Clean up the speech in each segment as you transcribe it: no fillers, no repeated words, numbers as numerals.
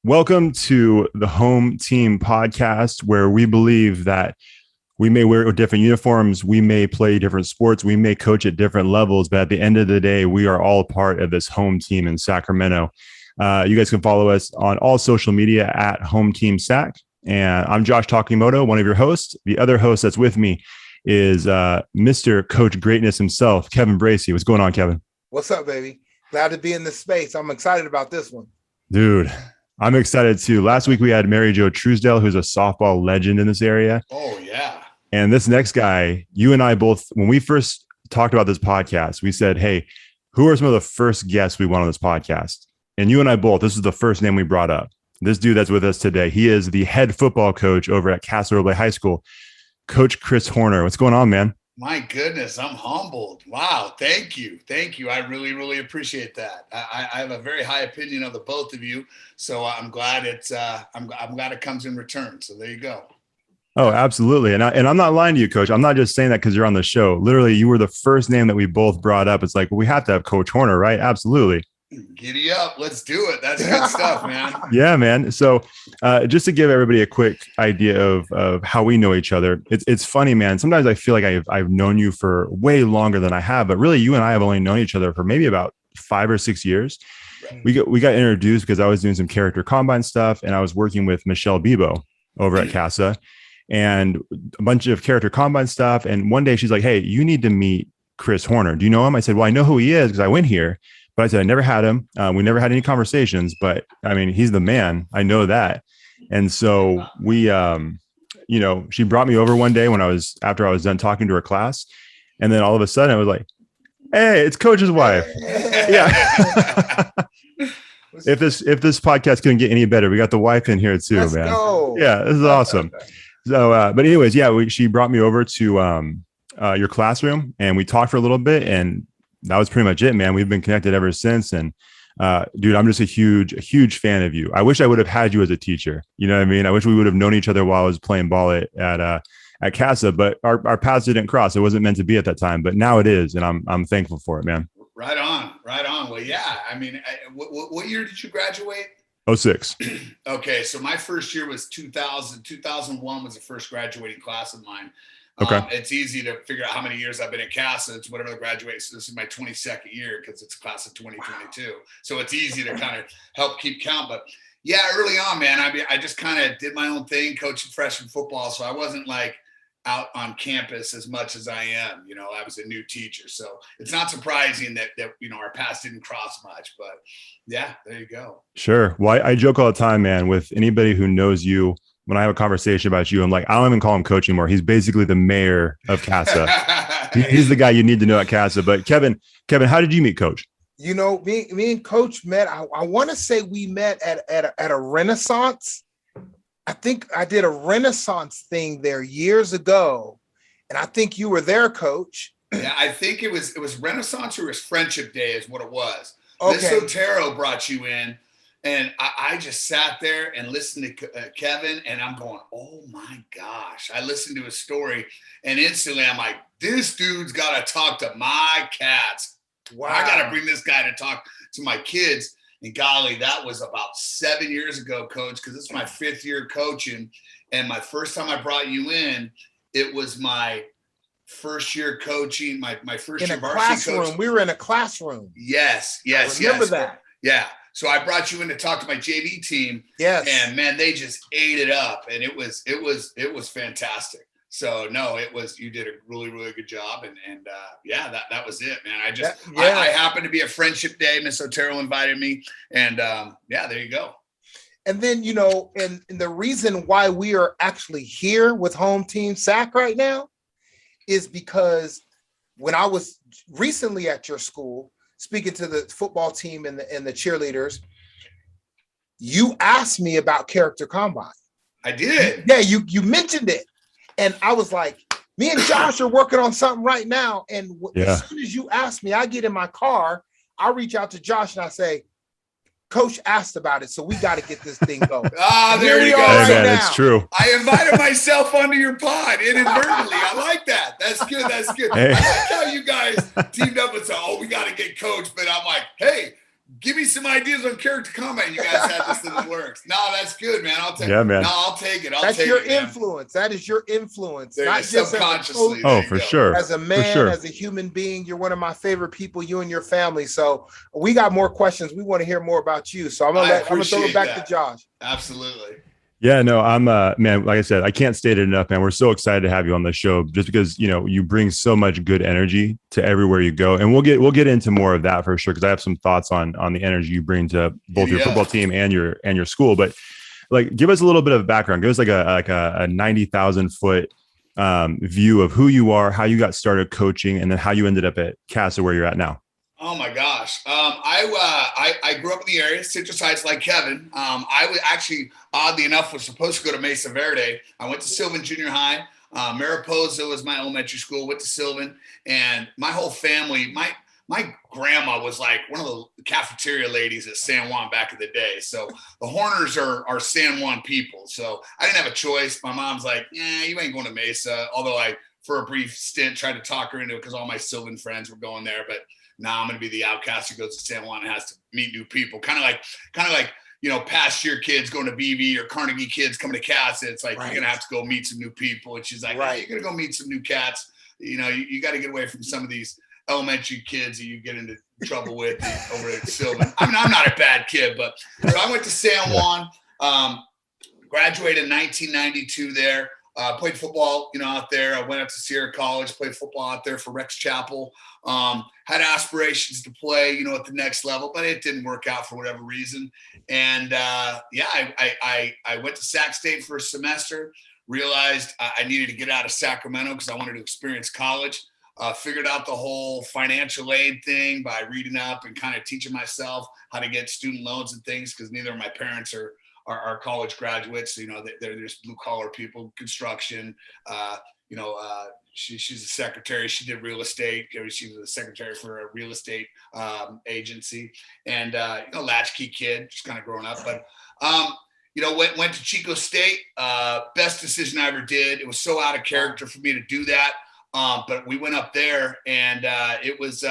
Welcome to the Home Team Podcast, where we believe that we may wear different uniforms, we may play different sports, we may coach at different levels, but at the end of the day, we are all part of this home team in Sacramento. You guys can follow us on all social media at Home Team Sac. And I'm Josh Takimoto, one of your hosts. The other host that's with me is Mr. Coach Greatness himself, Kevin Bracey. What's going on, Kevin? What's up, baby? Glad to be in this space. I'm excited about this one. Dude, I'm excited too. Last week we had Mary Jo Truesdale, who's a softball legend in this area. Oh, yeah. And this next guy, you and I both, when we first talked about this podcast, we said, hey, who are some of the first guests we want on this podcast? And you and I both, this is the first name we brought up. This dude that's with us today, he is the head football coach over at Casa Roble High School, Coach Chris Horner. What's going on, man? My goodness, I'm humbled. Wow. Thank you. Thank you. I really, really appreciate that. I have a very high opinion of the both of you. So I'm glad I'm glad it comes in return. So there you go. Oh, absolutely. And I'm not lying to you, Coach. I'm not just saying that because you're on the show. Literally, you were the first name that we both brought up. It's like, well, we have to have Coach Horner, right? Absolutely. Giddy up. Let's do it. That's good stuff, man. Yeah, man. So just to give everybody a quick idea of how we know each other, it's funny, man. Sometimes I feel like I've known you for way longer than I have, but really you and I have only known each other for maybe about 5 or 6 years. Right. We got introduced because I was doing some character combine stuff and I was working with Michelle Bebo over at Casa and a bunch of character combine stuff. And one day she's like, hey, you need to meet Chris Horner. Do you know him? I said, well, I know who he is because I went here. But I said, I never had him. We never had any conversations, but I mean, he's the man. I know that. And so we, she brought me over one day after I was done talking to her class. And then all of a sudden I was like, hey, it's Coach's wife. Yeah. If this podcast couldn't get any better, we got the wife in here too, Let's man. Go. Yeah, this is awesome. So, but anyways, yeah, she brought me over to your classroom and we talked for a little bit and that was pretty much it, man. We've been connected ever since. And dude, I'm just a huge fan of you. I wish I would have had you as a teacher. You know what I mean? I wish we would have known each other while I was playing ball at Casa, but our paths didn't cross. It wasn't meant to be at that time, but now it is. And I'm thankful for it, man. Right on. Well, yeah. I mean, what year did you graduate? 06. Okay. So my first year was 2000. 2001 was the first graduating class of mine. Okay. It's easy to figure out how many years I've been at Casa. It's whatever the graduate. So this is my 22nd year because it's a class of 2022. So it's easy to kind of help keep count. But yeah, early on, man, I just kind of did my own thing, coaching freshman football. So I wasn't like out on campus as much as I am. You know, I was a new teacher. So it's not surprising that our paths didn't cross much. But yeah, there you go. Sure. Well, I joke all the time, man, with anybody who knows you. When I have a conversation about you, I'm like, I don't even call him coach anymore. He's basically the mayor of Casa. He's the guy you need to know at Casa. But Kevin, how did you meet Coach? You know, me and Coach met. I want to say we met at a Renaissance. I think I did a Renaissance thing there years ago, and I think you were there, Coach. Yeah, I think it was Renaissance or it was Friendship Day is what it was. Okay. Miss Otero brought you in. And I just sat there and listened to Kevin, and I'm going, oh, my gosh. I listened to his story, and instantly I'm like, this dude's got to talk to my cats. Wow. I got to bring this guy to talk to my kids. And golly, that was about 7 years ago, Coach, because this is my 5th year coaching. And my first time I brought you in, it was my first year coaching, my first year varsity coaching. We were in a classroom. Yes. I remember that. Yeah. So I brought you in to talk to my JV team. Yes. And man, they just ate it up. And it was fantastic. So no, you did a really, really good job. And yeah, that was it, man. I happened to be a Friendship Day. Miss Otero invited me. And yeah, there you go. And then, and the reason why we are actually here with Home Team Sac right now is because when I was recently at your school, speaking to the football team and the cheerleaders, you asked me about character combine. I did. Yeah, you mentioned it. And I was like, me and Josh are working on something right now. And as soon as you asked me, I get in my car, I reach out to Josh and I say, Coach asked about it, so we got to get this thing going. There you go. Right man, now. it's true. I invited myself onto your pod inadvertently. I like that. That's good. Hey. I like how you guys teamed up and said, we got to get Coach. But I'm like, hey, give me some ideas on character comment. You guys have this in the works. No, that's good, man. I'll take Yeah, it. man. No, I'll take it. That's your influence. That is your influence. There, not just subconsciously. Oh, for sure. As a man, as a human being, you're one of my favorite people, you and your family. So we got more questions. We want to hear more about you. So I'm gonna throw it back to Josh. Absolutely. Yeah, no, I'm man, like I said, I can't state it enough, man. We're so excited to have you on the show just because, you know, you bring so much good energy to everywhere you go. And we'll get into more of that for sure, because I have some thoughts on the energy you bring to both your football team and your school. But like, give us a little bit of background. Give us like a 90,000 foot view of who you are, how you got started coaching, and then how you ended up at Casa where you're at now. Oh my gosh. I grew up in the area, Citrus Heights, like Kevin. I was actually, oddly enough, was supposed to go to Mesa Verde. I went to Sylvan Junior High. Mariposa was my elementary school, went to Sylvan, and my whole family, my grandma was like one of the cafeteria ladies at San Juan back in the day. So the Horners are San Juan people. So I didn't have a choice. My mom's like, you ain't going to Mesa. Although I, for a brief stint, tried to talk her into it because all my Sylvan friends were going there. But now I'm going to be the outcast who goes to San Juan and has to meet new people. Kind of like, you know, past year kids going to BV or Carnegie kids coming to Casa. It's like, you're going to have to go meet some new people. And she's like, you're going to go meet some new cats. You know, you got to get away from some of these elementary kids that you get into trouble with over at Sylvan. I mean, I'm not a bad kid, but so I went to San Juan, graduated in 1992 there. Played football, you know, out there. I went up to Sierra College, played football out there for Rex Chapel. Had aspirations to play, you know, at the next level, but it didn't work out for whatever reason. And I went to Sac State for a semester, realized I needed to get out of Sacramento because I wanted to experience college. Figured out the whole financial aid thing by reading up and kind of teaching myself how to get student loans and things, because neither of my parents are college graduates. You know, they're just blue collar people, construction. She's a secretary. She did real estate. She was a secretary for a real estate agency, and latchkey kid, just kind of growing up. But went to Chico State. Best decision I ever did. It was so out of character for me to do that, but we went up there, and it was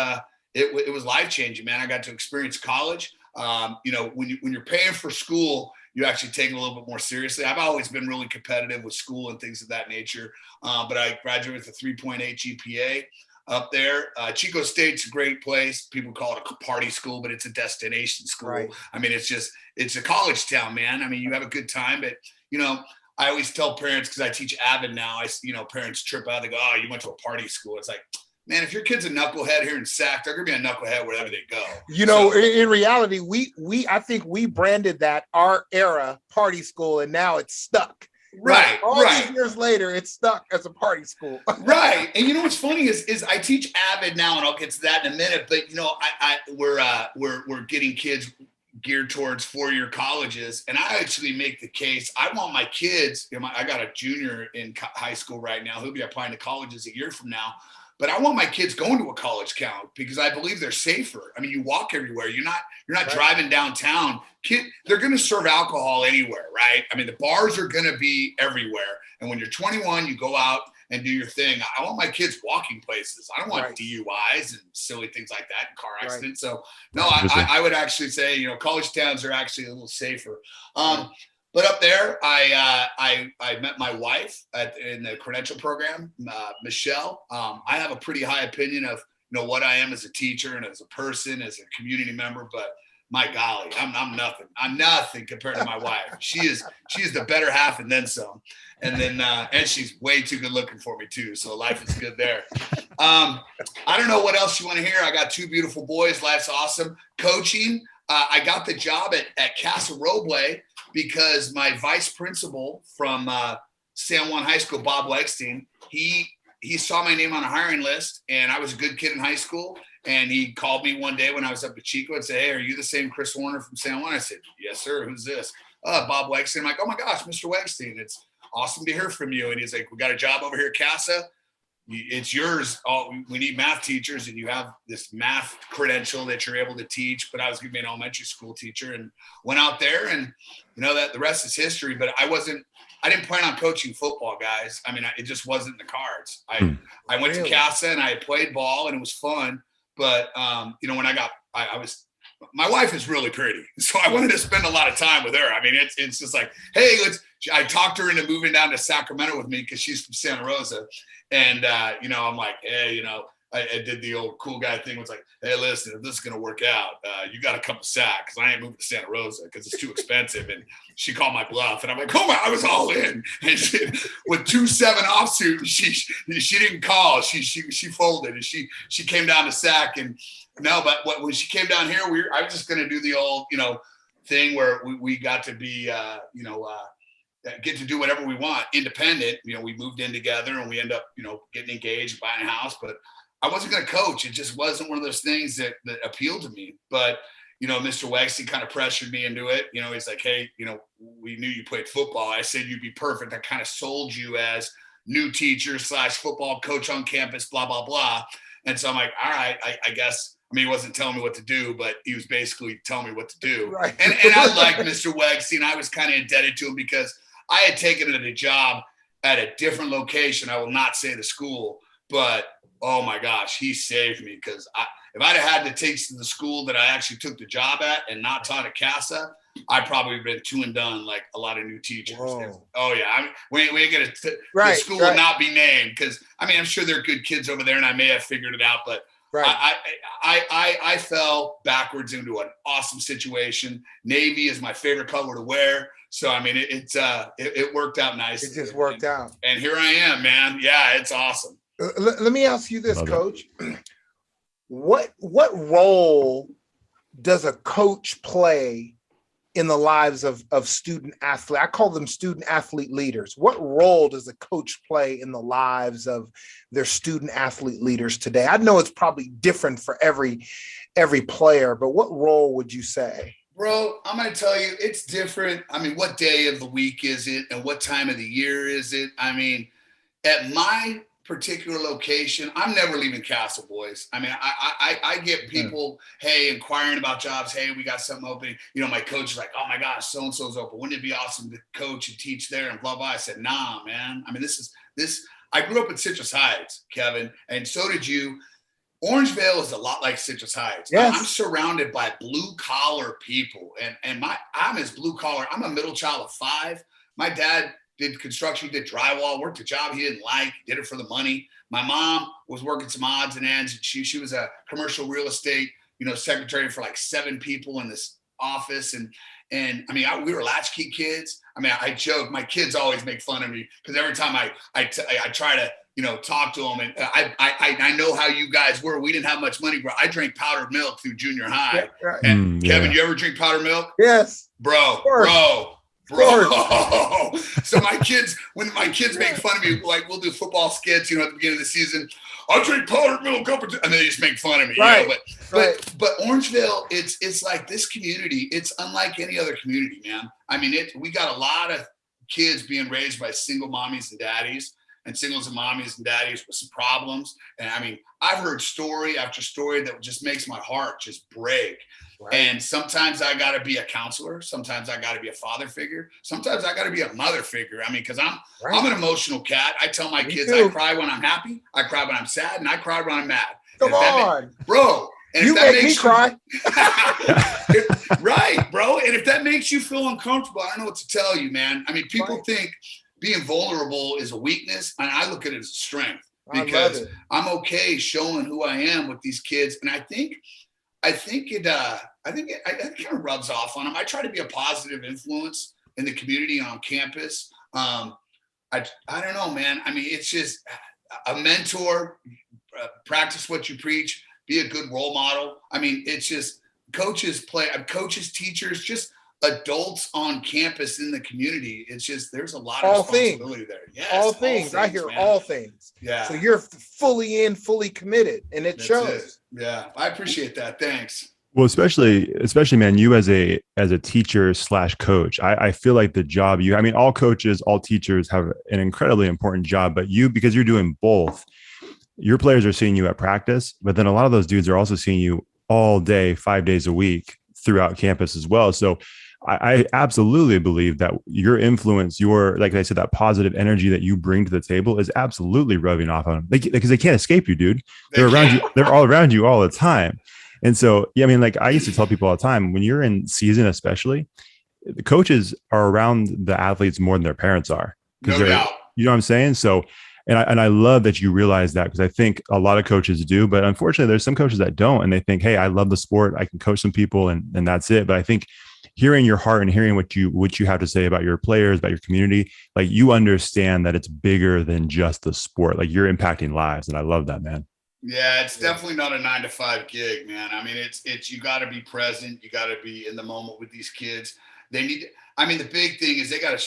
life changing, man. I got to experience college. When you're paying for school, you actually take it a little bit more seriously. I've always been really competitive with school and things of that nature, but I graduated with a 3.8 GPA up there. Chico State's a great place. People call it a party school, but it's a destination school. Right. I mean, it's a college town, man. I mean, you have a good time, but I always tell parents, because I teach Avid now, parents trip out. They go, "Oh, you went to a party school." It's like, man, if your kid's a knucklehead here in Sac, they're gonna be a knucklehead wherever they go. In reality, I think we branded that our era party school, and now it's stuck. Right. These years later, it's stuck as a party school. Right. And you know what's funny is I teach Avid now, and I'll get to that in a minute. But we're getting kids geared towards 4-year colleges, and I actually make the case. I want my kids. I got a junior in high school right now. He'll be applying to colleges a year from now. But I want my kids going to a college town because I believe they're safer. I mean, you walk everywhere. You're not right. Driving downtown. They're going to serve alcohol anywhere, right? I mean, the bars are going to be everywhere. And when you're 21, you go out and do your thing. I want my kids walking places. I don't want DUIs and silly things like that and car accidents. Right. So no, I would actually say, college towns are actually a little safer. But up there, I met my wife in the credential program, Michelle. I have a pretty high opinion of what I am as a teacher and as a person, as a community member. But my golly, I'm nothing. I'm nothing compared to my wife. She is the better half and then some. And then and she's way too good looking for me too. So life is good there. I don't know what else you want to hear. I got 2 beautiful boys. Life's awesome. Coaching. I got the job at Casa Roble because my vice principal from San Juan High School, Bob Wegstein, he saw my name on a hiring list, and I was a good kid in high school. And he called me one day when I was up at Chico and said, "Hey, are you the same Chris Warner from San Juan?" I said, "Yes, sir. Who's this?" Bob Wegstein. I'm like, "Oh my gosh, Mr. Wegstein, it's awesome to hear from you." And he's like, "We got a job over here at Casa. It's yours. We need math teachers, and you have this math credential that you're able to teach." But I was going to be an elementary school teacher, and went out there, and that the rest is history. But I didn't plan on coaching football, guys. I mean, it just wasn't in the cards. I went to Casa and I played ball, and it was fun. But when I my wife is really pretty, so I wanted to spend a lot of time with her. I mean, it's just like, hey, I talked her into moving down to Sacramento with me because she's from Santa Rosa. And, I'm like, hey, I did the old cool guy thing. Was like, hey, listen, if this is going to work out, you got to come to Sac because I ain't moving to Santa Rosa because it's too expensive. And she called my bluff. And I'm like, oh my, I was all in. And with 2-7 offsuit, she didn't call. She folded and she came down to Sac. And no, but when she came down here, I was just going to do the old, thing where we got to be, get to do whatever we want, independent. We moved in together and we end up, getting engaged, buying a house. But I wasn't going to coach. It just wasn't one of those things that appealed to me. But, Mr. Wexley kind of pressured me into it. He's like, hey, we knew you played football. I said you'd be perfect. I kind of sold you as new teacher / football coach on campus, blah, blah, blah. And so I'm like, all right, I guess. I mean, he wasn't telling me what to do, but he was basically telling me what to do. Right. And I liked Mr. Wexley, and I was kind of indebted to him because I had taken a job at a different location. I will not say the school, but oh my gosh, he saved me because if I'd have had to take to the school that I actually took the job at and not taught at Casa, I'd probably been 2 and done like a lot of new teachers. Whoa. Oh yeah, we ain't gonna the school will not be named because I'm sure they're good kids over there, and I may have figured it out, but. Right. I fell backwards into an awesome situation. Navy is my favorite color to wear. So, it worked out nicely. It just worked out. And here I am, man. Yeah, it's awesome. Let me ask you this, Coach. What role does a coach play in the lives of student athlete? I call them student athlete leaders. What role does a coach play in the lives of their student athlete leaders today? I know it's probably different for every player, but what role would you say? Bro, I'm going to tell you, it's different. What day of the week is it? And what time of the year is it? At my particular location, I'm never leaving Casa, boys. I get people, hey, inquiring about jobs. Hey, we got something opening. My coach is like, oh my gosh, so-and-so's open. Wouldn't it be awesome to coach and teach there and blah, blah. I said, nah, man. I grew up in Citrus Heights, Kevin, and so did you. Orangevale is a lot like Citrus Heights. Yes. I'm surrounded by blue collar people and I'm as blue collar. I'm a middle child of 5. My dad did construction, did drywall, worked a job he didn't like, did it for the money. My mom was working some odds and ends. She was a commercial real estate, secretary for like 7 people in this office. And we were latchkey kids. I joke, my kids always make fun of me because every time I try to, talk to them. And I know how you guys were. We didn't have much money, bro. I drank powdered milk through junior high. Yeah, right. And Kevin, you ever drink powdered milk? Yes. Bro. So when my kids make fun of me, like we'll do football skits, at the beginning of the season, I'll drink powdered milk and they just make fun of me. Right. But Orangevale, it's like this community. It's unlike any other community, man. We got a lot of kids being raised by single mommies and daddies. And singles and mommies and daddies with some problems. And I've heard story after story that just makes my heart just break. Right. And sometimes I got to be a counselor. Sometimes I got to be a father figure. Sometimes I got to be a mother figure. Because I'm an emotional cat. I tell my kids I cry when I'm happy. I cry when I'm sad. And I cry when I'm mad. Come on. Bro. And you make me cry. Right, bro. And if that makes you feel uncomfortable, I don't know what to tell you, man. People think being vulnerable is a weakness, and I look at it as a strength because I'm okay showing who I am with these kids. And I think it kind of rubs off on them. I try to be a positive influence in the community on campus. I don't know, man. It's just a mentor, practice what you preach, be a good role model. It's just coaches, teachers, just adults on campus in the community. It's just, there's a lot of responsibility there. Yes, all things. I hear man. All things. Yeah. So you're fully shows. It. Yeah. I appreciate that. Thanks. Well, especially, man, you as a teacher / coach, I feel like the job all coaches, all teachers have an incredibly important job, but because you're doing both, your players are seeing you at practice, but then a lot of those dudes are also seeing you all day, 5 days a week throughout campus as well. So I absolutely believe that your influence, like I said, that positive energy that you bring to the table is absolutely rubbing off on them because they can't escape you, dude. They're around you. They're all around you all the time. And so, yeah, I mean, like I used to tell people all the time, when you're in season, especially, the coaches are around the athletes more than their parents are, because No they're, doubt. you know what I'm saying? So, and I love that you realize that, because I think a lot of coaches do, but unfortunately there's some coaches that don't, and they think, hey, I love the sport, I can coach some people, and that's it. But I think hearing your heart and hearing what you have to say about your players, about your community, like you understand that it's bigger than just the sport. Like you're impacting lives, and I love that, man. Yeah, it's definitely not a 9 to 5 gig, man. I mean, it's you got to be present. You got to be in the moment with these kids. They need. I mean, the big thing is you got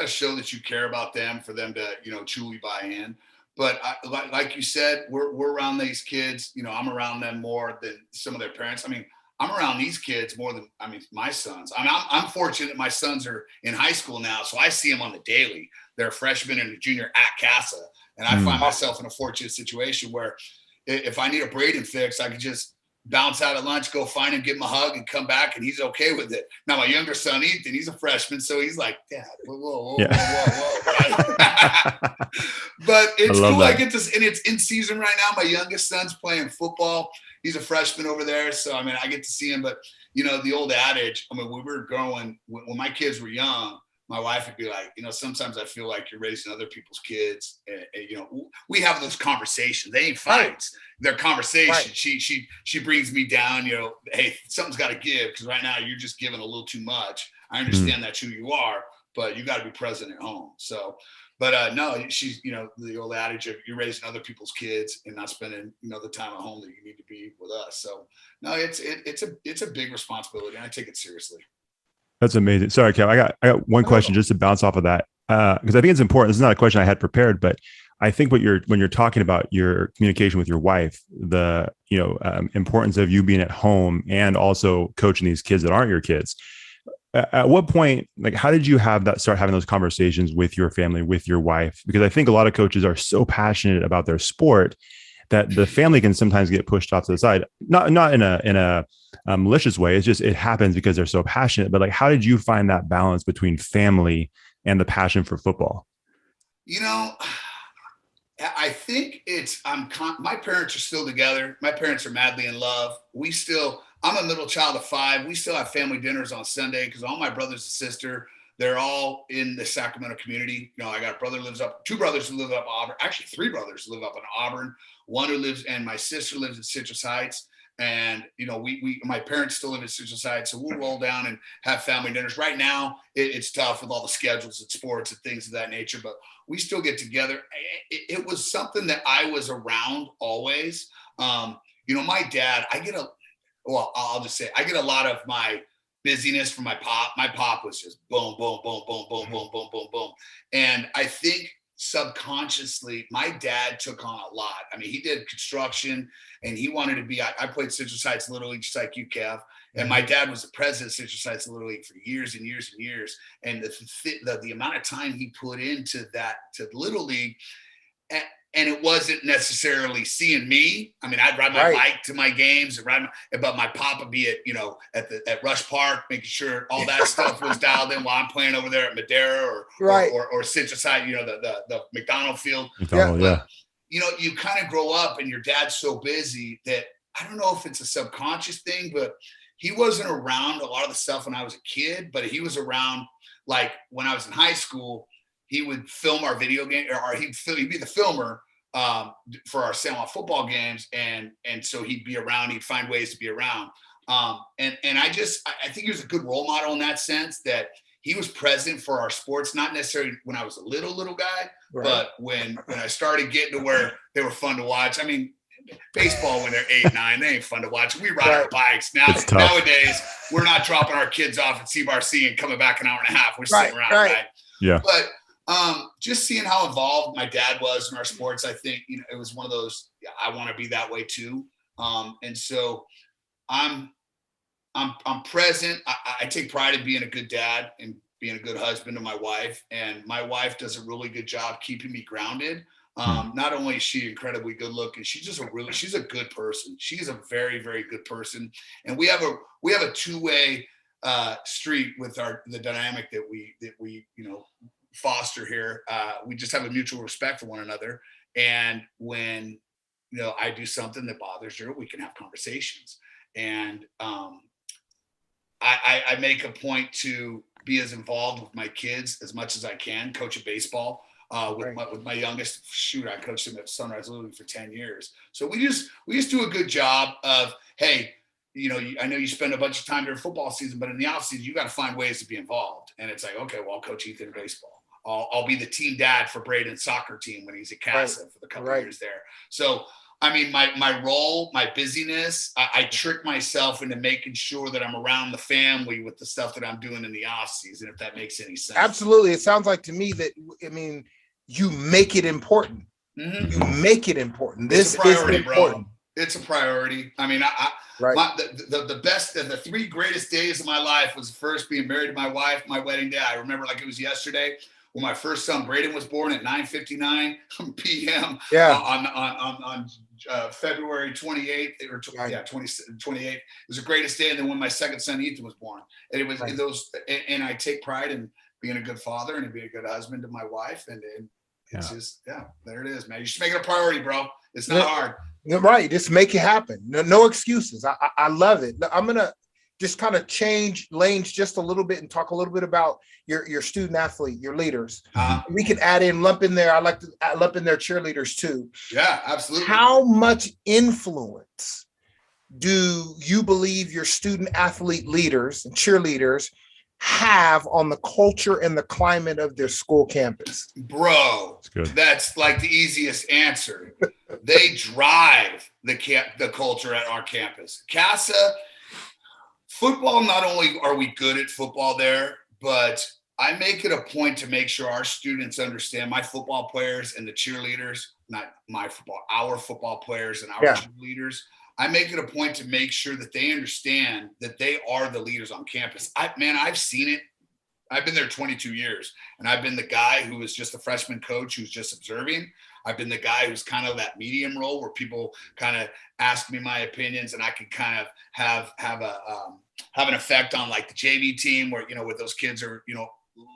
to show that you care about them for them to truly buy in. But like you said, we're around these kids. I'm around them more than some of their parents. I mean, I'm around these kids more than my sons. I'm fortunate that my sons are in high school now, so I see them on the daily. They're a freshman and a junior at Casa, and I find myself in a fortunate situation where if I need a braiding fix, I could just bounce out at lunch, go find him, give him a hug, and come back, and he's okay with it. Now, my younger son, Ethan, he's a freshman, so he's like, Dad, whoa, right? But it's cool. That. I get this, and it's in season right now. My youngest son's playing football. He's a freshman over there, so I mean, I get to see him. But the old adage. I mean, when we were growing, when my kids were young, my wife would be like, sometimes I feel like you're raising other people's kids. And, we have those conversations. They ain't fights. Right. They're conversations. Right. She brings me down, hey, something's got to give, because right now you're just giving a little too much. I understand that's who you are, but you got to be present at home. So, but no, she's, the old adage of you're raising other people's kids and not spending, the time at home that you need to be with us. So no, it's a big responsibility, and I take it seriously. That's amazing. Sorry, Kev. I got one question just to bounce off of that, because I think it's important. This is not a question I had prepared, but I think when you're talking about your communication with your wife, the importance of you being at home and also coaching these kids that aren't your kids. At what point, like, how did you start having those conversations with your family, with your wife? Because I think a lot of coaches are so passionate about their sport that the family can sometimes get pushed off to the side, not in a malicious way. It's just, it happens because they're so passionate. But like, how did you find that balance between family and the passion for football? I think my parents are still together. My parents are madly in love. I'm a middle child of 5. We still have family dinners on Sunday because all my brothers and sister, they're all in the Sacramento community. I got two brothers who live up Auburn. Actually, 3 brothers who live up in Auburn. One who lives, and my sister lives in Citrus Heights. And, my parents still live in Citrus Heights. So we'll roll down and have family dinners. Right now, it's tough with all the schedules and sports and things of that nature, but we still get together. It was something that I was around always. My dad, I'll just say, I get a lot of my busyness from my pop. My pop was just boom, boom, boom, boom, boom, boom, boom, boom, boom. And I think subconsciously, my dad took on a lot. I mean, he did construction, and he wanted to be, I played Citrus Heights Little League just like you, Kev. And my dad was the president of Citrus Heights Little League for years and years and years. And the amount of time he put into that, to Little League, and it wasn't necessarily seeing me. I mean, I'd ride my bike to my games, but my pop would be at Rush Park, making sure all that stuff was dialed in while I'm playing over there at Madera or Citrus Heights, the McDonald Field. Yeah. You kind of grow up, and your dad's so busy that I don't know if it's a subconscious thing, but he wasn't around a lot of the stuff when I was a kid, but he was around, like when I was in high school. He would film our video game, or he'd be the filmer for our San Juan football games, and so he'd be around. He'd find ways to be around, and I think he was a good role model in that sense, that he was present for our sports, not necessarily when I was a little guy, but when I started getting to where they were fun to watch. I mean, baseball when they're 8, 9, they ain't fun to watch. We ride our bikes now. Nowadays, we're not dropping our kids off at CBRC and coming back an hour and a half. We're sitting around, right? Yeah, but. Just seeing how involved my dad was in our sports, I think, it was one of those, I want to be that way too. And so I'm present. I take pride in being a good dad and being a good husband to my wife. And my wife does a really good job keeping me grounded. Not only is she incredibly good looking, she's a good person. She's a very, very good person. And we have a two-way street with the dynamic that we foster here. We just have a mutual respect for one another, and when I do something that bothers her, we can have conversations. And I make a point to be as involved with my kids as much as I can. Coach a baseball with my youngest. Shoot, I coached him at Sunrise Little League for 10 years. So we just do a good job of, hey, I know you spend a bunch of time during football season, but in the off season, you got to find ways to be involved. And it's like, okay, well, I'll coach Ethan baseball. I'll be the team dad for Braden's soccer team when he's at Casa for the couple of years there. So, I mean, my role, my busyness, I trick myself into making sure that I'm around the family with the stuff that I'm doing in the off season, if that makes any sense. Absolutely. It sounds like to me that, you make it important. Mm-hmm. You make it important. This is important. Bro. It's a priority. I mean, the 3 greatest days of my life was first being married to my wife, my wedding day. I remember like it was yesterday when my first son Braden was born at 9:59 p.m. On February 28th or 28th. It was the greatest day. And then when my second son Ethan was born, and it was those. And I take pride in being a good father and being a good husband to my wife. And it's just there it is, man. You should make it a priority, bro. It's not hard. Right. Just make it happen. No excuses. I love it. I'm going to just kind of change lanes just a little bit and talk a little bit about your student athlete, your leaders. We can lump in there. I like to lump in their cheerleaders too. Yeah, absolutely. How much influence do you believe your student athlete leaders and cheerleaders have on the culture and the climate of their school campus? Bro, that's like the easiest answer. They drive the culture at our campus. Casa football, not only are we good at football there, but I make it a point to make sure our students understand, my football players and the cheerleaders, not my football, our football players and our cheerleaders. I make it a point to make sure that they understand that they are the leaders on campus. I've seen it. I've been there 22 years, and I've been the guy who was just a freshman coach who's just observing. I've been the guy who's kind of that medium role where people kind of ask me my opinions, and I can kind of have an effect on like the JV team where, where those kids are, a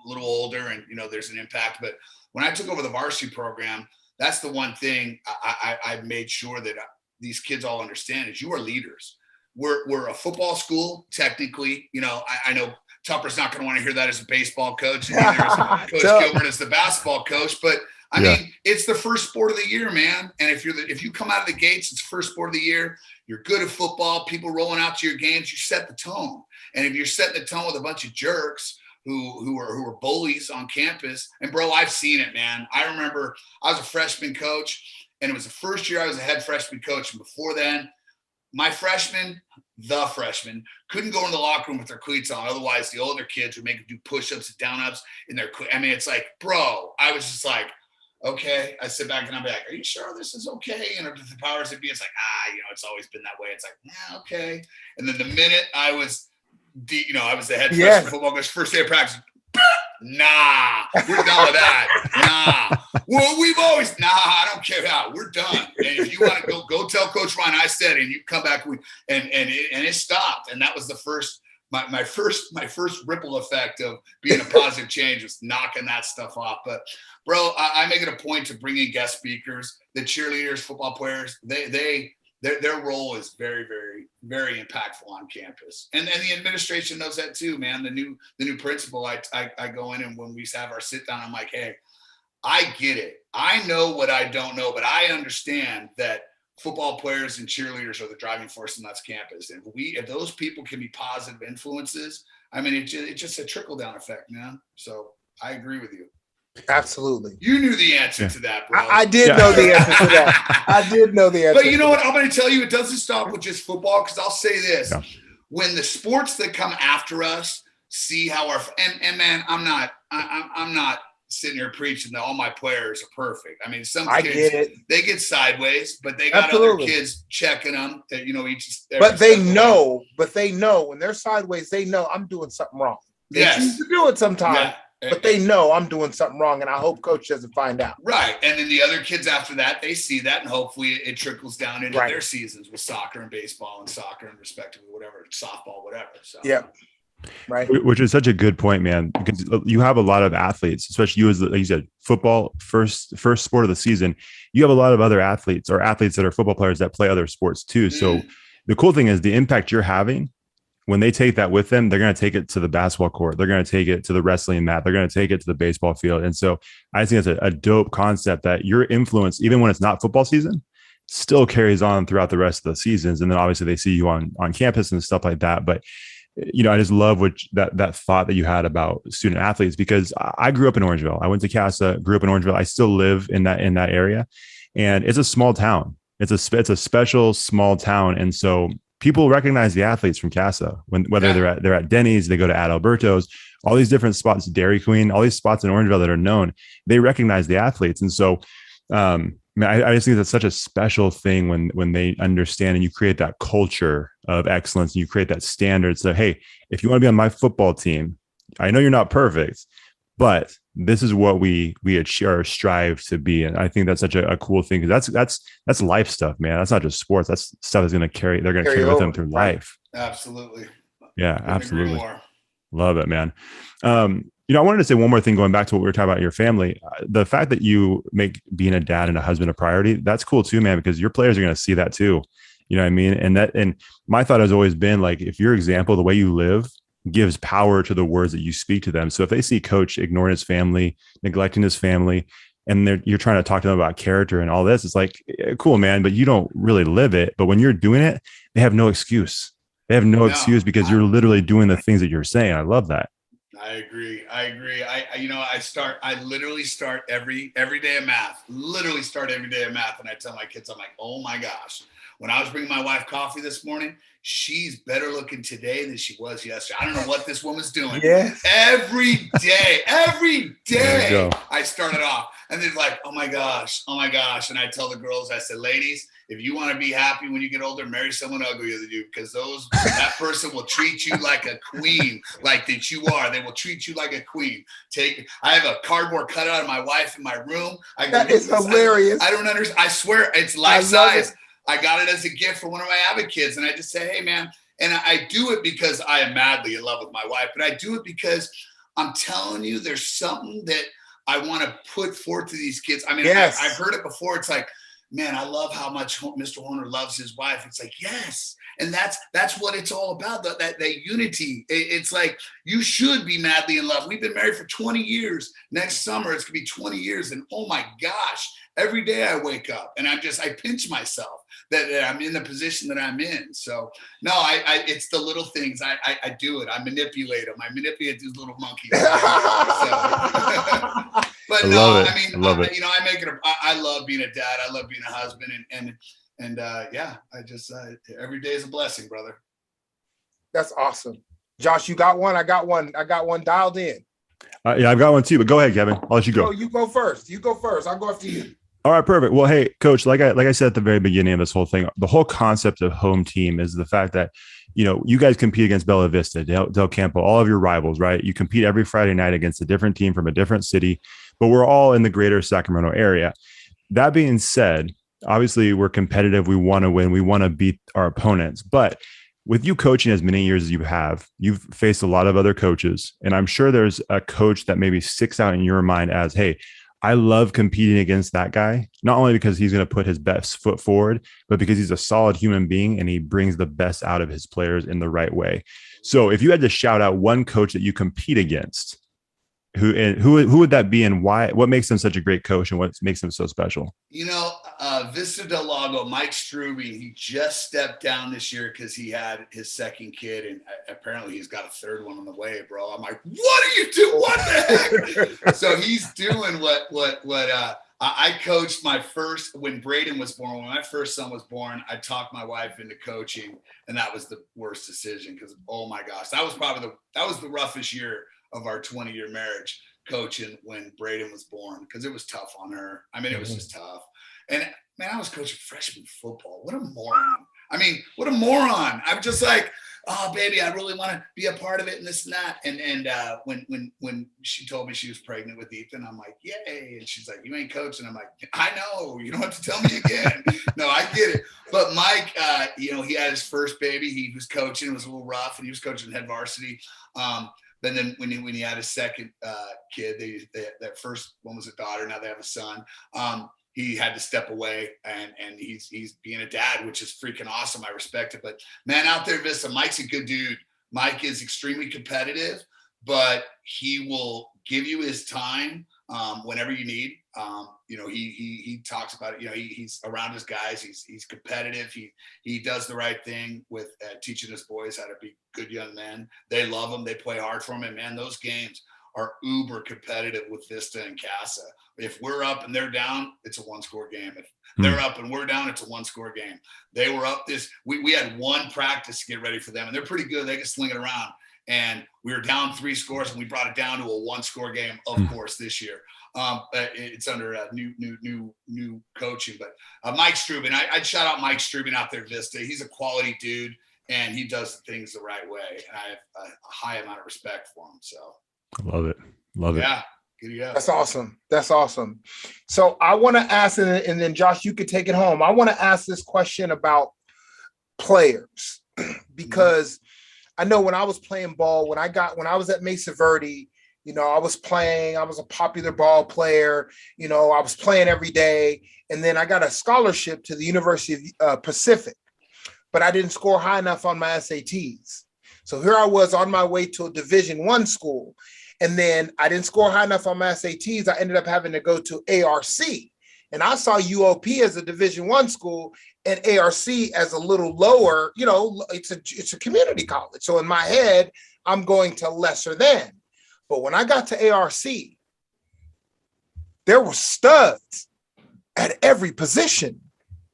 little older and, there's an impact. But when I took over the varsity program, that's the one thing I made sure that these kids all understand is you are leaders. We're a football school, technically. I know Tupper's not going to want to hear that as a baseball coach, and neither is Coach Gilbert as the basketball coach. But I mean, it's the first sport of the year, man. And if you come out of the gates, it's the first sport of the year. You're good at football. People rolling out to your games. You set the tone. And if you're setting the tone with a bunch of jerks who are bullies on campus, and bro, I've seen it, man. I remember I was a freshman coach. And it was the first year I was a head freshman coach. And before then, the freshmen, couldn't go in the locker room with their cleats on. Otherwise, the older kids would make them do push-ups and down-ups in their – I mean, it's like, bro, I was just like, okay. I sit back and I'm like, are you sure this is okay? And the powers that be, it's like, it's always been that way. It's like, yeah, okay. And then the minute I was the head freshman football coach, first day of practice, nah, we're done with that. Nah. Well, I don't care how. We're done. And if you want to go tell Coach Ryan I said, and you come back and it stopped. And that was the first, my first ripple effect of being a positive change was knocking that stuff off. But bro, I make it a point to bring in guest speakers, the cheerleaders, football players. Their role is very, very, very impactful on campus. And the administration knows that too, man. The new principal, I go in, and when we have our sit down, I'm like, hey, I get it. I know what I don't know, but I understand that football players and cheerleaders are the driving force in that campus. And if those people can be positive influences, I mean, it's just a trickle down effect, man. So I agree with you. Absolutely. You knew the answer to that, bro. I did know the answer to that. I did know the answer. But you know what? I'm going to tell you, it doesn't stop with just football, because I'll say this. Yeah. When the sports that come after us see how and man, I'm not sitting here preaching that all my players are perfect. I mean, some kids, they get sideways, but they got other kids checking them. That, but they know when they're sideways, they know I'm doing something wrong. They choose to do it sometimes. Yeah. But they know I'm doing something wrong, and I hope coach doesn't find out. Right. And then the other kids after that, they see that, and hopefully it trickles down into their seasons with soccer and baseball and soccer and respectively, whatever, softball, whatever. So yeah. Right. Which is such a good point, man, because you have a lot of athletes, especially you, like you said, football, first sport of the season. You have a lot of other athletes or athletes that are football players that play other sports too. So the cool thing is the impact you're having when they take that with them, they're going to take it to the basketball court. They're going to take it to the wrestling mat. They're going to take it to the baseball field. And so I think it's a dope concept that your influence, even when it's not football season, still carries on throughout the rest of the seasons. And then obviously they see you on campus and stuff like that. But I just love that thought that you had about student athletes, because I grew up in Orangeville. I went to Casa, grew up in Orangeville. I still live in that area, and it's a small town. It's a special small town, and so people recognize the athletes from Casa whether they're at Denny's, they go to Adalberto's, all these different spots, Dairy Queen, all these spots in Orangeville that are known. They recognize the athletes, and so I just think that's such a special thing when they understand and you create that culture of excellence and you create that standard. So, hey, if you want to be on my football team, I know you're not perfect, but this is what we strive to be. And I think that's such a cool thing, because that's life stuff, man. That's not just sports. That's stuff that's going to carry with them through life. Absolutely. Yeah, absolutely. Love it, man. I wanted to say one more thing, going back to what we were talking about your family. The fact that you make being a dad and a husband a priority, that's cool too, man, because your players are going to see that too. You know what I mean? And my thought has always been, like, if your example, the way you live, gives power to the words that you speak to them. So if they see coach ignoring his family, neglecting his family, and you're trying to talk to them about character and all this, it's like, cool, man, but you don't really live it. But when you're doing it, they have no excuse. They have no excuse, because you're literally doing the things that you're saying. I love that. I agree. I literally start every day of math, And I tell my kids, I'm like, oh my gosh, when I was bringing my wife coffee this morning, she's better looking today than she was yesterday. I don't know what this woman's doing. Yes. Every day, I started off, and they're like, oh my gosh. And I tell the girls, I said, ladies, if you want to be happy when you get older, marry someone uglier than you, because that person will treat you like a queen, like that you are. They will treat you like a queen. I have a cardboard cutout of my wife in my room. That is hilarious. I don't understand. I swear it's life size. I got it as a gift for one of my Avid kids. And I just say, hey, man. And I do it because I am madly in love with my wife, but I do it because I'm telling you, there's something that I want to put forth to these kids. I mean, yes. I've heard it before. It's like, man, I love how much Mr. Horner loves his wife. It's like, yes. And that's what it's all about, that unity. It's like, you should be madly in love. We've been married for 20 years. Next summer, it's going to be 20 years. And oh my gosh, every day I wake up and I pinch myself that I'm in the position that I'm in. So no, it's the little things. I do it. I manipulate them. I manipulate these little monkeys. But no, I mean, I make it. I love being a dad. I love being a husband, and yeah, every day is a blessing, brother. That's awesome, Josh. You got one. I got one dialed in. Yeah, I've got one too. But go ahead, Kevin. I'll let you go. No, you go first. I'll go after you. All right, perfect. Well, hey, Coach, like I said at the very beginning of this whole thing, the whole concept of home team is the fact that, you guys compete against Bella Vista, Del Campo, all of your rivals, right? You compete every Friday night against a different team from a different city, but we're all in the greater Sacramento area. That being said, obviously we're competitive. We want to win. We want to beat our opponents. But with you coaching as many years as you have, you've faced a lot of other coaches. And I'm sure there's a coach that maybe sticks out in your mind as, hey, I love competing against that guy, not only because he's going to put his best foot forward, but because he's a solid human being and he brings the best out of his players in the right way. So if you had to shout out one coach that you compete against, who would that be, and why? What makes him such a great coach, and what makes him so special? Vista Del Lago, Mike Struby, he just stepped down this year because he had his second kid, and apparently he's got a third one on the way, bro. I'm like, what are you doing? What the heck? So he's doing what I coached my first, when Braden was born. When my first son was born, I talked my wife into coaching, and that was the worst decision because, oh my gosh, that was the roughest year of our 20-year marriage, coaching when Braden was born, because it was tough on her. I mean, it was just tough. And man, I was coaching freshman football. What a moron. I'm just like, oh baby, I really want to be a part of it and this and that. And when she told me she was pregnant with Ethan, I'm like, yay. And she's like, you ain't coaching. I'm like, I know, you don't have to tell me again. No, I get it. But Mike, he had his first baby. He was coaching. It was a little rough, and he was coaching head varsity. But then when he had his second kid, that first one was a daughter. Now they have a son. he had to step away, and he's being a dad, which is freaking awesome. I respect it. But man, out there, Vista, Mike's a good dude. Mike is extremely competitive, but he will give you his time whenever you need. He talks about it. He's around his guys. He's competitive. He does the right thing with teaching his boys how to be good young men. They love him. They play hard for him. And man, those games are uber competitive with Vista and Casa. If we're up and they're down, it's a 1-score game. If they're up and we're down, it's a 1-score game. They were up we had one practice to get ready for them, and they're pretty good. They can sling it around. And we were down 3 scores, and we brought it down to a 1-score game, of course, this year. It's under new coaching. But Mike Strubin, I'd shout out Mike Strubin out there, Vista. He's a quality dude, and he does things the right way. And I have a high amount of respect for him. So I love it. Yeah. Yeah. That's awesome. So I want to ask, and then Josh, you could take it home. I want to ask this question about players because I know when I was playing ball, when I was at Mesa Verde, I was a popular ball player, I was playing every day. And then I got a scholarship to the University of Pacific, but I didn't score high enough on my SATs. So here I was on my way to a Division I school. And then I didn't score high enough on my SATs. I ended up having to go to ARC. And I saw UOP as a Division I school and ARC as a little lower, it's a community college. So in my head, I'm going to lesser than. But when I got to ARC, there were studs at every position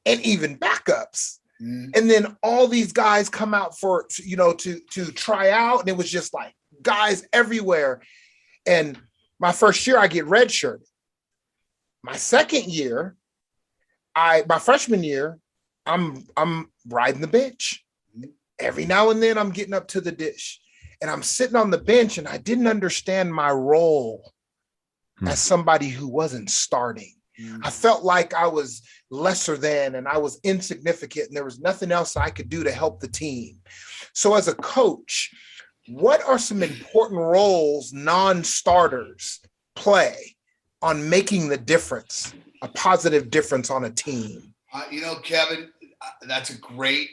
and even backups. And then all these guys come out to try out. And it was just like guys everywhere. And my first year, I get redshirted. My second year, my freshman year, I'm riding the bench. Every now and then I'm getting up to the dish. And I'm sitting on the bench, and I didn't understand my role as somebody who wasn't starting. I felt like I was lesser than, and I was insignificant, and there was nothing else I could do to help the team. So as a coach, what are some important roles non-starters play on making the difference, a positive difference on a team? Kevin, that's a great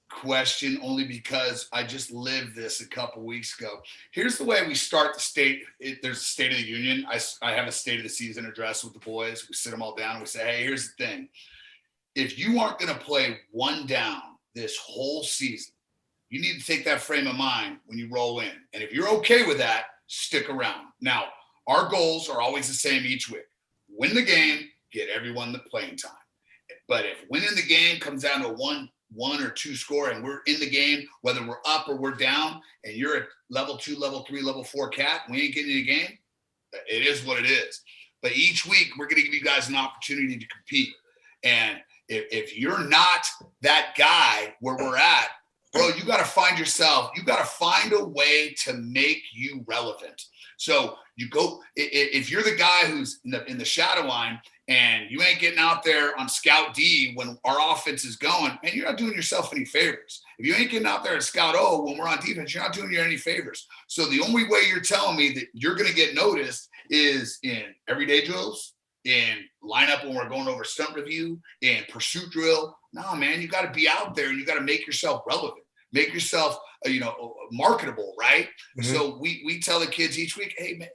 question, only because I just lived this a couple weeks ago. Here's the way we start there's a State of the Union. I have a State of the Season address with the boys. We sit them all down and we say, hey, here's the thing. If you aren't going to play one down this whole season, you need to take that frame of mind when you roll in. And if you're okay with that, stick around. Now, our goals are always the same each week. Win the game, get everyone the playing time. But if winning the game comes down to one or two score and we're in the game, whether we're up or we're down, and you're at level 2, level 3, level 4 cat, we ain't getting in the game, it is what it is. But each week, we're going to give you guys an opportunity to compete. And if you're not that guy where we're at, bro, you got to find yourself. You got to find a way to make you relevant. So you go, if you're the guy who's in the shadow line and you ain't getting out there on scout D when our offense is going, man, you're not doing yourself any favors. If you ain't getting out there at scout O when we're on defense, you're not doing you any favors. So the only way you're telling me that you're going to get noticed is in everyday drills, in lineup when we're going over stunt review, in pursuit drill. No, man, you got to be out there and you got to make yourself relevant, make yourself, marketable, right? Mm-hmm. So we tell the kids each week, hey, man,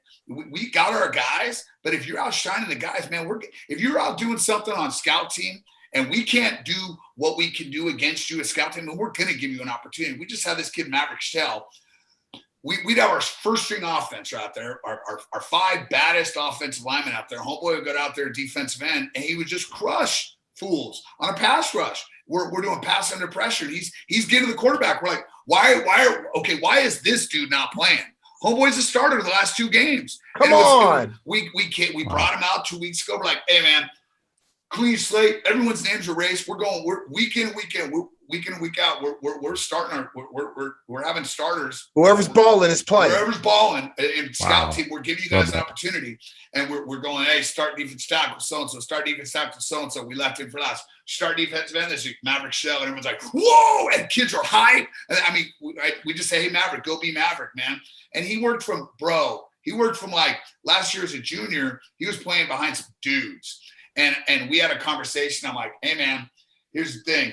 we got our guys, but if you're out shining the guys, man, if you're out doing something on scout team and we can't do what we can do against you at scout team, then we're going to give you an opportunity. We just had this kid, Maverick Shell. We'd have our first string offense out there, our 5 baddest offensive linemen out there. Homeboy would go out there defensive end, and he would just crush fools on a pass rush. We're doing pass under pressure. He's getting the quarterback. We're like, why is this dude not playing? Homeboy's a starter the last 2 games. Come on. We brought him out 2 weeks ago. We're like, hey man, clean slate. Everyone's names are erased. We're week in, week out. We're starting we're having starters. Whoever's balling is playing. Whoever's balling in scout team, we're giving you guys an opportunity. And we're going, hey, start defense tackle so-and-so, start defense tackle so-and-so. We left him for last. Start defensive end this week, Maverick Shell. And everyone's like, whoa, and kids are hyped. And I mean, we just say, hey, Maverick, go be Maverick, man. And he worked from like last year as a junior, he was playing behind some dudes. And we had a conversation. I'm like, hey man, here's the thing.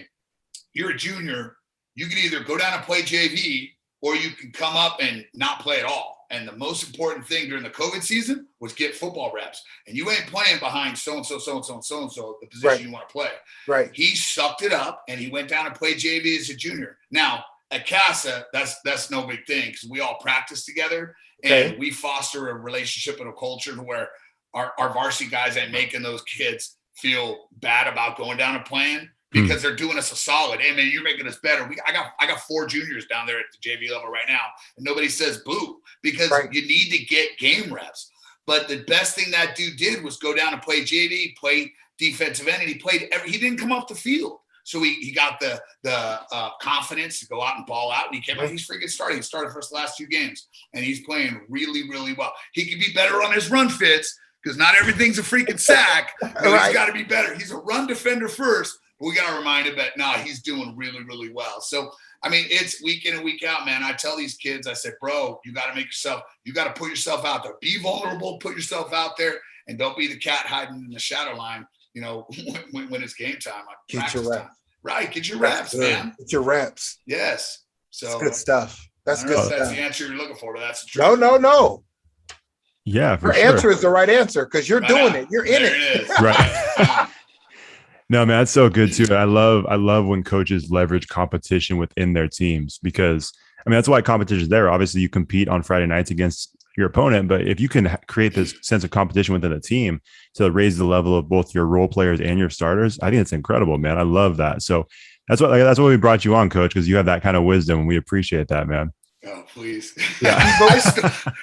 You're a junior. You can either go down and play JV or you can come up and not play at all. And the most important thing during the COVID season was get football reps. And you ain't playing behind so-and-so, so-and-so, and so-and-so, the position you want to play. Right. He sucked it up and he went down and played JV as a junior. Now, at Casa, that's no big thing because we all practice together and we foster a relationship and a culture to where our varsity guys ain't making those kids feel bad about going down and playing because they're doing us a solid. Hey man, you're making us better. I got 4 juniors down there at the JV level right now, and nobody says boo because you need to get game reps. But the best thing that dude did was go down and play JV, play defensive end, and he didn't come off the field. So he got the confidence to go out and ball out, and he came out. He's freaking starting. He started for the last 2 games, and he's playing really, really well. He could be better on his run fits because not everything's a freaking sack. He's got to be better. He's a run defender first. But we got to remind him that, he's doing really, really well. So, I mean, it's week in and week out, man. I tell these kids, I said, bro, you got to put yourself out there. Be vulnerable, put yourself out there, and don't be the cat hiding in the shadow line, when it's game time. Get your reps. Right. Get your reps, man. Get your reps. Yes. So that's good stuff. That's good stuff. That's the answer you're looking for, but that's the truth. No. Yeah, your answer is the right answer because you're doing it. You're in it. Right. No, man, that's so good too. I love when coaches leverage competition within their teams because that's why competition is there. Obviously, you compete on Friday nights against your opponent, but if you can create this sense of competition within the team to raise the level of both your role players and your starters, I think it's incredible, man. I love that. So that's what we brought you on, Coach, because you have that kind of wisdom, and we appreciate that, man. Oh, please. Yeah.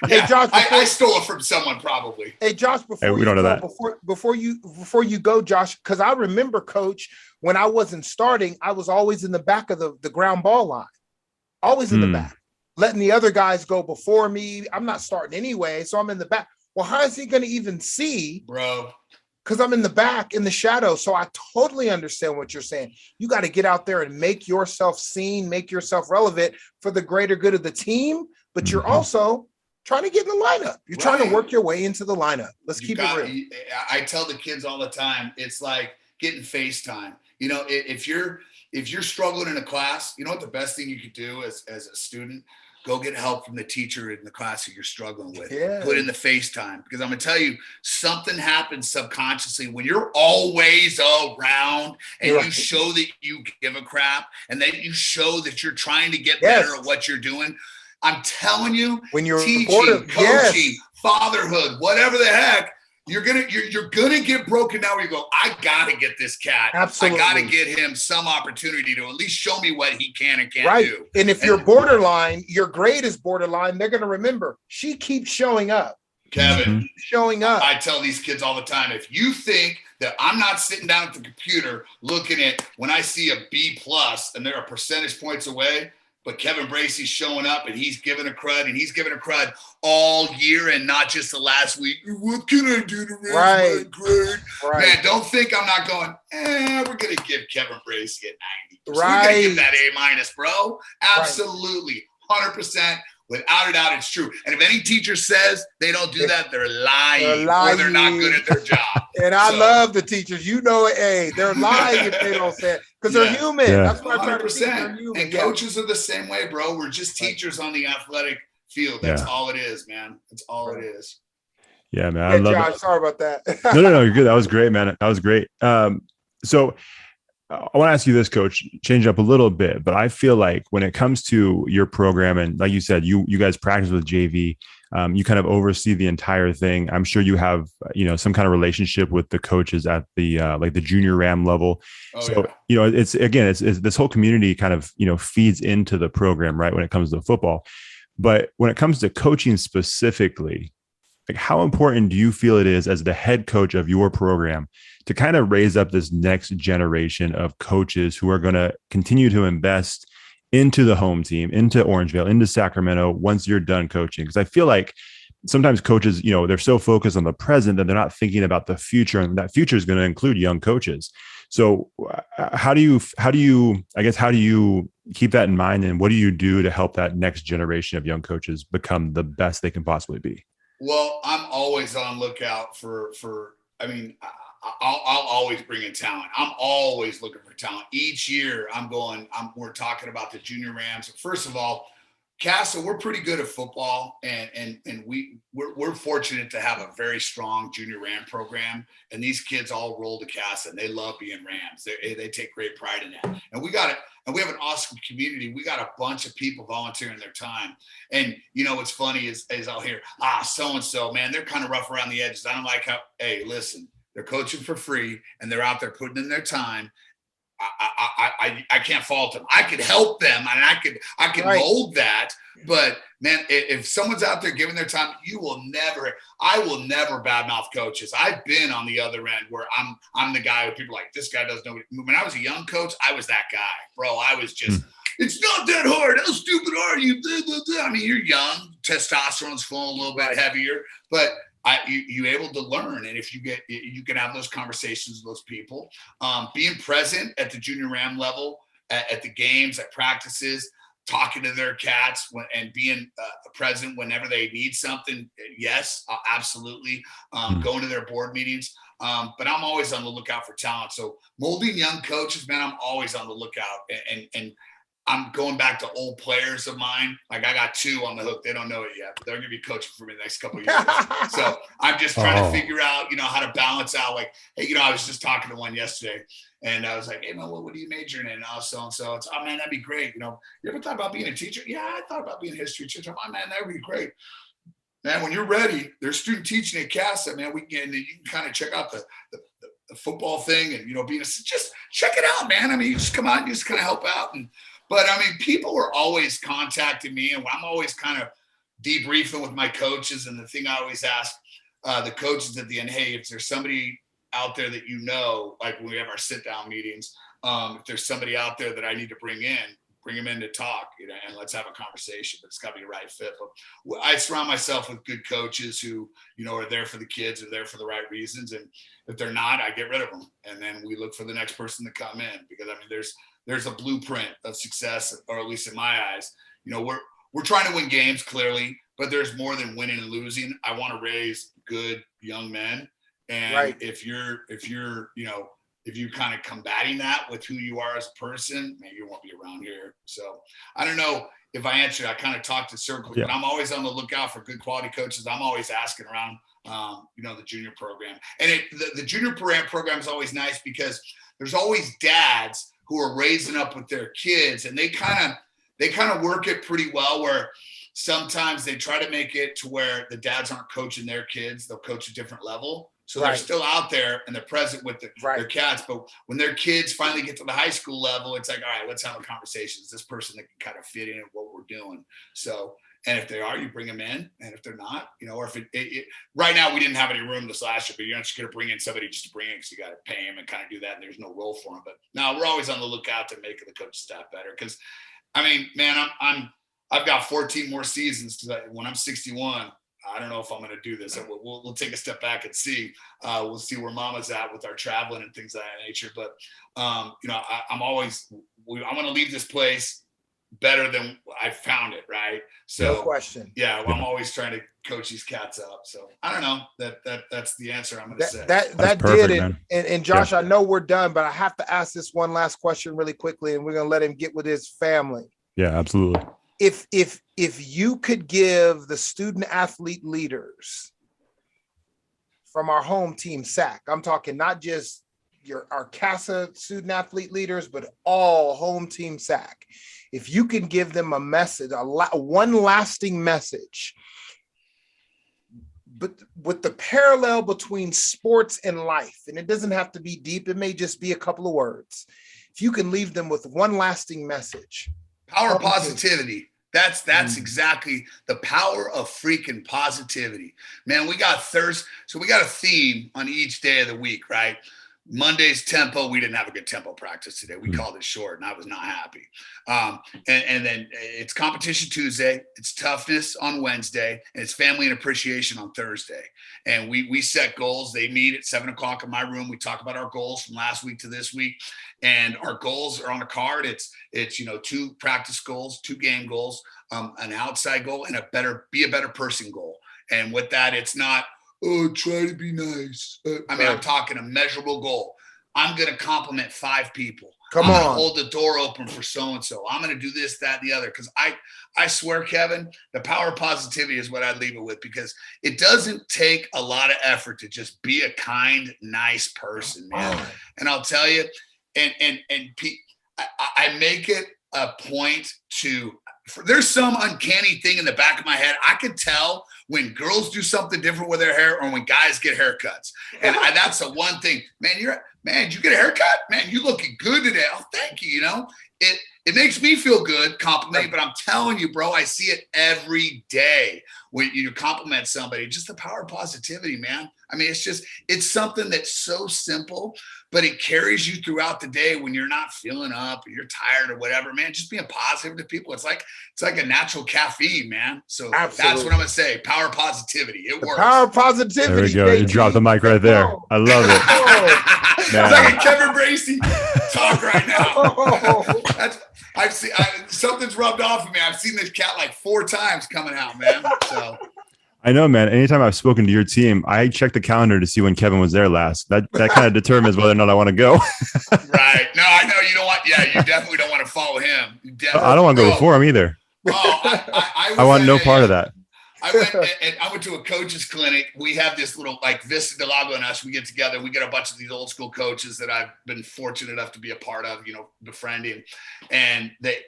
Hey, Josh, I stole it from someone probably. Hey, Josh, before you go, Josh, because I remember, Coach, when I wasn't starting, I was always in the back of the ground ball line, always in the back, letting the other guys go before me. I'm not starting anyway, so I'm in the back. Well, how is he going to even see? Bro. Because I'm in the back, in the shadow. So I totally understand what you're saying. You got to get out there and make yourself seen, make yourself relevant for the greater good of the team. But you're also trying to get in the lineup. You're trying to work your way into the lineup. Let's keep it real. I tell the kids all the time, it's like getting FaceTime. If you're struggling in a class, you know what the best thing you could do as a student? Go get help from the teacher in the class that you're struggling with. Yeah. Put in the FaceTime. Because I'm going to tell you, something happens subconsciously when you're always around and you show that you give a crap and that you show that you're trying to get better at what you're doing. I'm telling you, when you're teaching, coaching, fatherhood, whatever the heck, you're gonna get broken down where you go, I gotta get this cat. Absolutely. I gotta get him some opportunity to at least show me what he can and can't do. And if you're borderline, your grade is borderline, they're gonna remember she keeps showing up. Kevin, showing up. I tell these kids all the time, if you think that I'm not sitting down at the computer looking at when I see a B+ and they're a percentage points away, but Kevin Bracey's showing up and he's giving a crud all year and not just the last week. What can I do to raise my grade? Man, don't think I'm not going, we're going to give Kevin Bracey a 90. We're going to give that A-, bro. Absolutely. 100%. Without a doubt, it's true. And if any teacher says they don't do that, they're lying. Or they're not good at their job. And I love the teachers. They're lying if they don't say it. Because they're human. Yeah. That's what I try to teach. They're human. And coaches are the same way, bro. We're just teachers on the athletic field. That's all it is, man. That's all it is. Yeah, man. I love Josh, sorry about that. No, you're good. That was great, man. That was great. So I want to ask you this, Coach, change up a little bit, but I feel like when it comes to your program, and like you said, you guys practice with JV, you kind of oversee the entire thing. I'm sure you have, some kind of relationship with the coaches at the like the junior Ram level. It's this whole community kind of, feeds into the program, right? When it comes to football, but when it comes to coaching specifically, like how important do you feel it is as the head coach of your program to kind of raise up this next generation of coaches who are going to continue to invest into the home team, into Orangevale, into Sacramento once you're done coaching? Because I feel like sometimes coaches, they're so focused on the present that they're not thinking about the future, and that future is going to include young coaches. So how do you keep that in mind, and what do you do to help that next generation of young coaches become the best they can possibly be? Well, I'm always on lookout for I'll always bring in talent. I'm always looking for talent. Each year we're talking about the junior Rams. First of all, Casa, we're pretty good at football, and we're fortunate to have a very strong junior Ram program. And these kids all roll to Casa, and they love being Rams. They take great pride in that. And we got it. And we have an awesome community. We got a bunch of people volunteering their time. And what's funny is I'll hear, so and so, man, they're kind of rough around the edges. I don't like how. Hey, listen, they're coaching for free, and they're out there putting in their time. I can't fault them. I could help them, and I could right. mold that. But man, if someone's out there giving their time, I will never badmouth coaches. I've been on the other end where I'm the guy who people are like, this guy doesn't know. When I was a young coach, I was that guy, bro. I was just, it's not that hard. How stupid are you? I mean, you're young, testosterone's flowing a little bit heavier, but you able to learn. And if you can have those conversations with those people, being present at the junior Ram level, at the games, at practices, talking to their cats and being present whenever they need something. Yes, absolutely. Going to their board meetings. But I'm always on the lookout for talent. So molding young coaches, man, I'm always on the lookout. And I'm going back to old players of mine. Like I got 2 on the hook. They don't know it yet, but they're going to be coaching for me the next couple of years. So I'm just trying to figure out, how to balance out. Like, hey, I was just talking to one yesterday, and I was like, hey, man, what are you majoring in? Oh, so-and-so. It's, oh, man, that'd be great. You ever thought about being a teacher? Yeah, I thought about being a history teacher. Oh, man, that would be great. Man, when you're ready, there's student teaching at Casa, man. You can kind of check out the football thing and, just check it out, man. I mean, you just come out and you just kind of help out. But I mean, people were always contacting me, and I'm always kind of debriefing with my coaches. And the thing I always ask the coaches at the end, hey, if there's somebody out there that like when we have our sit down meetings, if there's somebody out there that I need to bring them in to talk, and let's have a conversation. But it's got to be a right fit. But I surround myself with good coaches who, are there for the kids, are there for the right reasons. And if they're not, I get rid of them. And then we look for the next person to come in, because I mean, there's a blueprint of success, or at least in my eyes. We're trying to win games, clearly, but there's more than winning and losing. I want to raise good young men. And if you're kind of combating that with who you are as a person, man, you won't be around here. So I don't know if I answered. I kind of talked in circles, but I'm always on the lookout for good quality coaches. I'm always asking around, the junior program. And the junior program is always nice because there's always dads who are raising up with their kids, and they kind of work it pretty well, where sometimes they try to make it to where the dads aren't coaching their kids. They'll coach a different level. So they're still out there and they're present with their cats. But when their kids finally get to the high school level, it's like, all right, let's have a conversation. Is this person that can kind of fit in what we're doing? So, and if they are, you bring them in. And if they're not, or if right now we didn't have any room this last year, but you're not just going to bring in somebody just to bring in, because you got to pay them and kind of do that. And there's no role for them. But no, we're always on the lookout to make the coach staff better. Because, I mean, man, I've got 14 more seasons when I'm 61. I don't know if I'm going to do this. We'll take a step back and see. We'll see where Mama's at with our traveling and things of that nature. But I want to leave this place better than I found it. Right. So no question. Yeah. Well, I'm always trying to coach these cats up. So I don't know. That's the answer I'm going to say. That perfect, did it. And Josh, I know we're done, but I have to ask this one last question really quickly, and we're going to let him get with his family. Yeah, absolutely. If you could give the student athlete leaders from our home team, SAC, I'm talking not just our Casa student athlete leaders, but all home team SAC, if you can give them a message, one lasting message, but with the parallel between sports and life, and it doesn't have to be deep, it may just be a couple of words. If you can leave them with one lasting message. Power of positivity. That's exactly the power of freaking positivity. Man, we got Thursday. So we got a theme on each day of the week, right? Monday's tempo. We didn't have a good tempo practice today. We called it short, and I was not happy. And then it's competition Tuesday. It's toughness on Wednesday, and it's family and appreciation on Thursday. And we set goals. They meet at 7:00 in my room. We talk about our goals from last week to this week, and our goals are on a card. It's 2 practice goals, 2 game goals, an outside goal, and be a better person goal. And with that, it's not oh, try to be nice. I'm talking a measurable goal. I'm going to compliment 5 people. I'm going to hold the door open for so-and-so. I'm going to do this, that, and the other. Because I swear, Kevin, the power of positivity is what I'd leave it with, because it doesn't take a lot of effort to just be a kind, nice person, man. And I'll tell you, I make it a point to, there's some uncanny thing in the back of my head. I can tell when girls do something different with their hair or when guys get haircuts. And that's the one thing, man, did you get a haircut? Man, you looking good today. Oh, thank you. You know, it makes me feel good complimenting, but I'm telling you, bro, I see it every day when you compliment somebody. Just the power of positivity, man. I mean, it's something that's so simple, but it carries you throughout the day when you're not feeling up or you're tired or whatever, man. Just being positive to people. It's like a natural caffeine, man. So That's what I'm gonna say. Power of positivity. It works. Power of positivity. There we go. You dropped the mic right there. I love it. It's like a Kevin Bracey talk right now. I've seen something's rubbed off of me. I've seen this cat like 4 times coming out, man. So I know, man. Anytime I've spoken to your team, I check the calendar to see when Kevin was there last. That kind of determines whether or not I want to go. Right. No, I know you don't want. Yeah, you definitely don't want to follow him. I don't want to go before him either. I want no part of that. I went to a coach's clinic. We have this little like Vista Del Lago and us. We get together. We get a bunch of these old school coaches that I've been fortunate enough to be a part of, befriending. And they,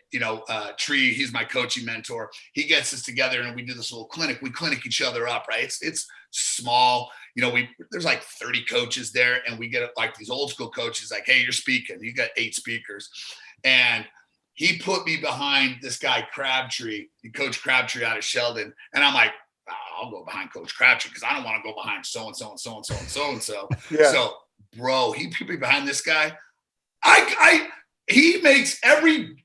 Tree, he's my coaching mentor. He gets us together and we do this little clinic. We clinic each other up, right? It's small. There's like 30 coaches there, and we get like these old school coaches like, hey, you're speaking. You got 8 speakers, and he put me behind this guy, Crabtree, Coach Crabtree out of Sheldon. And I'm like, I'll go behind Coach Crabtree because I don't want to go behind so-and-so and so-and-so and so-and-so. Yeah. So, bro, he put me behind this guy. He makes every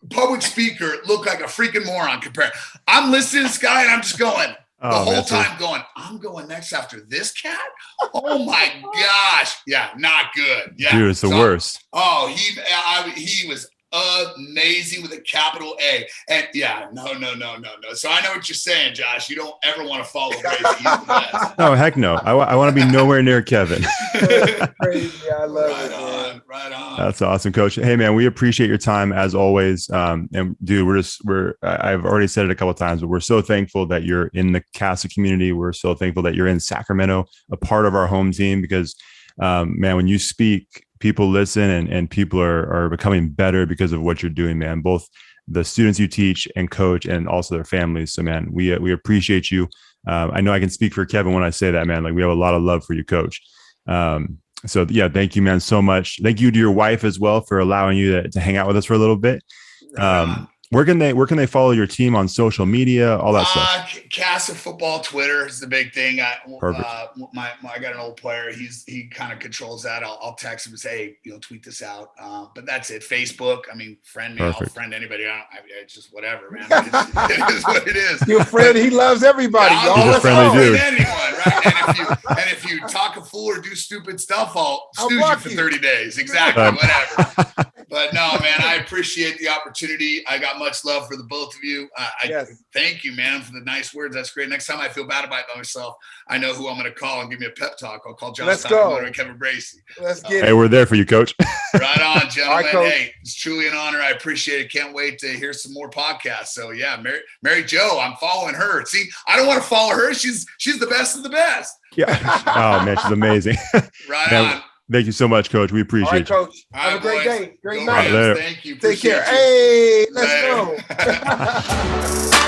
public speaker look like a freaking moron compared. I'm listening to this guy and I'm just going the whole time going, I'm going next after this cat? Oh, my gosh. Yeah, not good. Yeah, dude, it's the worst. Oh, he was amazing with a capital A. And yeah, no. So I know what you're saying, Josh. You don't ever want to follow Brady. He's the best. No, heck no. I want to be nowhere near Kevin. Crazy. I love it. Right on. That's awesome, Coach. Hey, man, we appreciate your time as always. And dude, I've already said it a couple of times, but we're so thankful that you're in the Casa community. We're so thankful that you're in Sacramento, a part of our home team, because man, when you speak, people listen and people are becoming better because of what you're doing, man. Both the students you teach and coach and also their families. So, man, we appreciate you. I know I can speak for Kevin when I say that, man. Like, we have a lot of love for you, Coach. So, yeah, thank you, man, so much. Thank you to your wife as well for allowing you to hang out with us for a little bit. Where can they follow your team on social media, all that stuff? Casa football, Twitter is the big thing. Perfect. I got an old player. He kind of controls that. I'll text him and say, hey, tweet this out. But that's it. Facebook. I mean, friend me. Perfect. I'll friend anybody. It's just whatever, man. It is what it is. Your friend, he loves everybody. He's a friendly dude. Anyone, right? And if you talk a fool or do stupid stuff, I'll snooze you for 30 days. Exactly. Whatever. But no, man, I appreciate the opportunity. I got much love for the both of you. Thank you, man, for the nice words. That's great. Next time I feel bad about myself, I know who I'm going to call and give me a pep talk. I'll call Josh and Kevin Bracey. Let's get it. Hey, we're there for you, Coach. Right on, gentlemen. Hey, it's truly an honor. I appreciate it. Can't wait to hear some more podcasts. So yeah, Mary Jo, I'm following her. See, I don't want to follow her. She's the best of the best. Yeah. Oh man, she's amazing. Right on. Thank you so much, Coach. We appreciate you. Coach. Have a great day. Great night. Thank you. Take care. Hey, let's go.